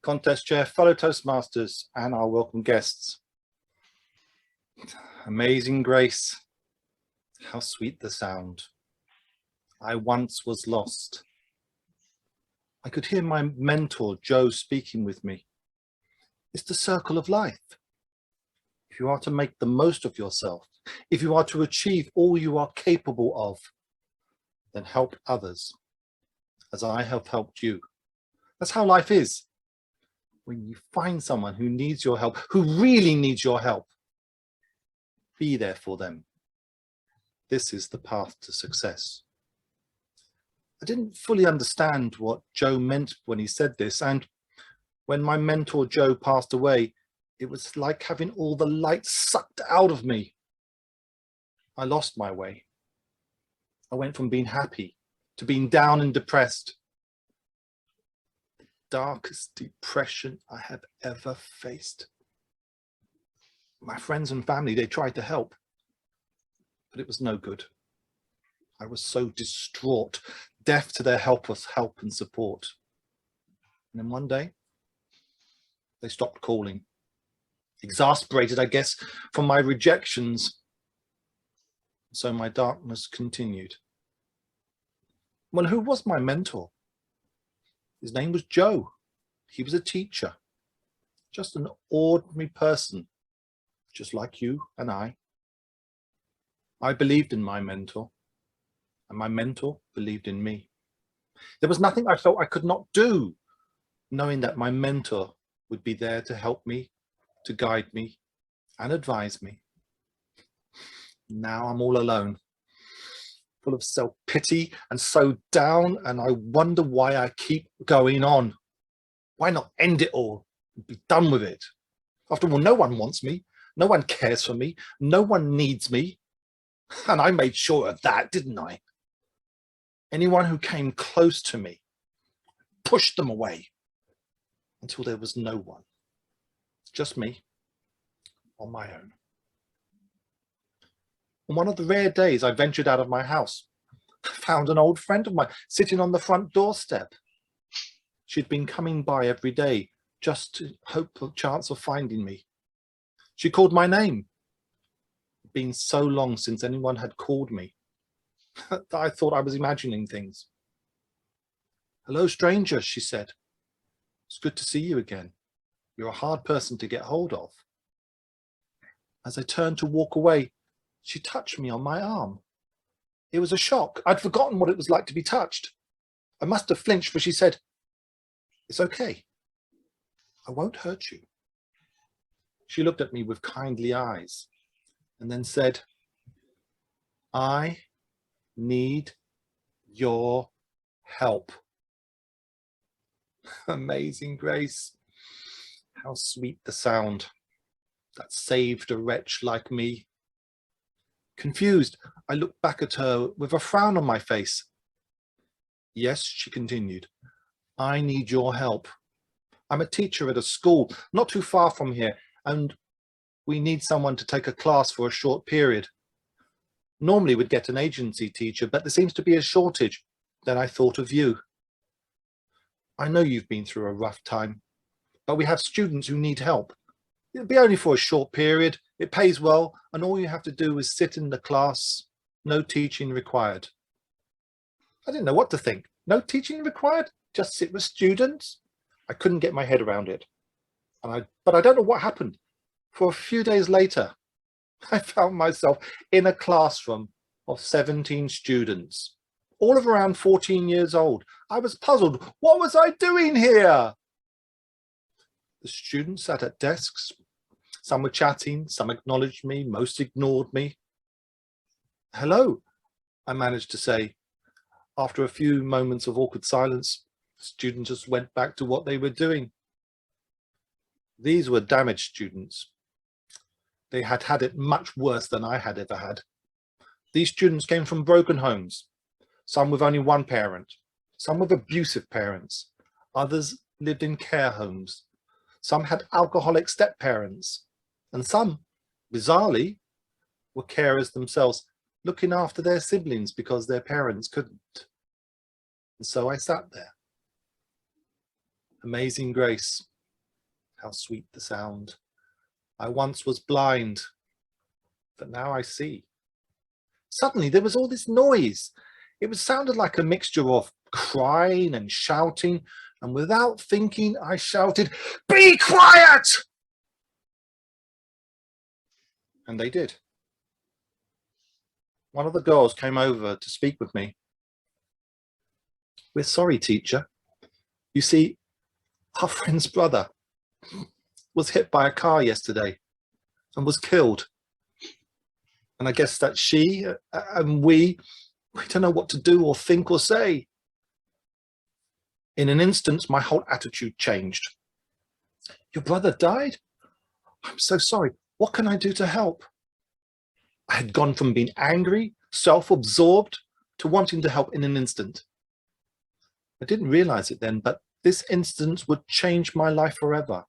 Contest Chair, fellow Toastmasters, and our welcome guests. Amazing grace, how sweet the sound. I once was lost. I could hear my mentor, Joe, speaking with me. It's the circle of life. If you are to make the most of yourself, if you are to achieve all you are capable of, then help others, as I have helped you. That's how life is. When you find someone who needs your help, who really needs your help, be there for them. This is the path to success. I didn't fully understand what Joe meant when he said this, and when my mentor Joe passed away, it was like having all the light sucked out of me. I lost my way. I went from being happy to being down and depressed. The darkest depression I have ever faced. My friends and family, they tried to help, but it was no good. I was so distraught, deaf to their helpless help and support. And then one day, they stopped calling. Exasperated, I guess, from my rejections. So my darkness continued. Well, who was my mentor? His name was Joe. He was a teacher, just an ordinary person, just like you and I. I believed in my mentor, and my mentor believed in me. There was nothing I felt I could not do, knowing that my mentor would be there to help me, to guide me and advise me. Now I'm all alone, full of self-pity and so down, and I wonder why I keep going on. Why not end it all and be done with it? After all, no one wants me, no one cares for me, no one needs me. And I made sure of that, didn't I? Anyone who came close to me, pushed them away until there was no one. Just me, on my own. On one of the rare days I ventured out of my house, I found an old friend of mine sitting on the front doorstep. She'd been coming by every day just to hope for a chance of finding me. She called my name. It had been so long since anyone had called me that I thought I was imagining things. "Hello, stranger," she said. "It's good to see you again. You're a hard person to get hold of." As I turned to walk away, she touched me on my arm. It was a shock. I'd forgotten what it was like to be touched. I must have flinched, for she said, "It's okay. I won't hurt you." She looked at me with kindly eyes and then said, "I need your help." Amazing grace. How sweet the sound that saved a wretch like me. Confused, I looked back at her with a frown on my face. "Yes," she continued, "I need your help. I'm a teacher at a school not too far from here, and we need someone to take a class for a short period. Normally we'd get an agency teacher, but there seems to be a shortage. Then I thought of you. I know you've been through a rough time, but we have students who need help. It'll be only for a short period. It pays well, and all you have to do is sit in the class. No teaching required." I didn't know what to think. No teaching required? Just sit with students? I couldn't get my head around it. But I don't know what happened. For a few days later, I found myself in a classroom of 17 students, all of around 14 years old. I was puzzled. What was I doing here? The students sat at desks. Some were chatting, some acknowledged me, most ignored me. "Hello," I managed to say. After a few moments of awkward silence, the students just went back to what they were doing. These were damaged students. They had had it much worse than I had ever had. These students came from broken homes, some with only one parent, some with abusive parents, others lived in care homes, some had alcoholic step-parents, and some, bizarrely, were carers themselves, looking after their siblings because their parents couldn't. And so I sat there. Amazing grace, How sweet the sound. I once was blind, but now I see. Suddenly there was all this noise. It sounded like a mixture of crying and shouting, and without thinking, I shouted, "Be quiet!" And they did. One of the girls came over to speak with me. "We're sorry, teacher. You see, our friend's brother was hit by a car yesterday and was killed. And I guess that she and we don't know what to do or think or say." In an instant, my whole attitude changed. "Your brother died? I'm so sorry. What can I do to help?" I had gone from being angry, self-absorbed, to wanting to help in an instant. I didn't realize it then, but this instance would change my life forever.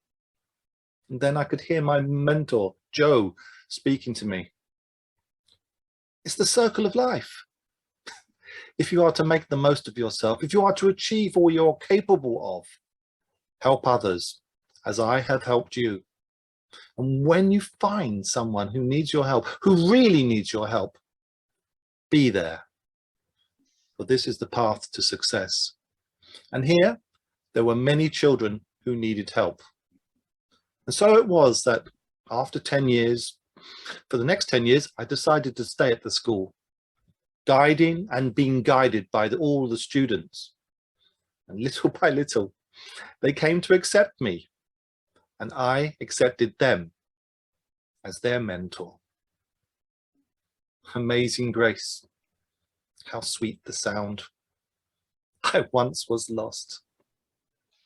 And then I could hear my mentor, Joe, speaking to me. It's the circle of life. If you are to make the most of yourself, if you are to achieve all you're capable of, help others as I have helped you. And when you find someone who needs your help, who really needs your help, be there. For this is the path to success. And here, there were many children who needed help. And so it was that after 10 years, for the next 10 years, I decided to stay at the school, guiding and being guided by all the students. And little by little, they came to accept me, and I accepted them as their mentor. Amazing grace. How sweet the sound. I once was lost,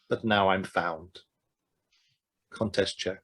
but now I'm found. Contest chair.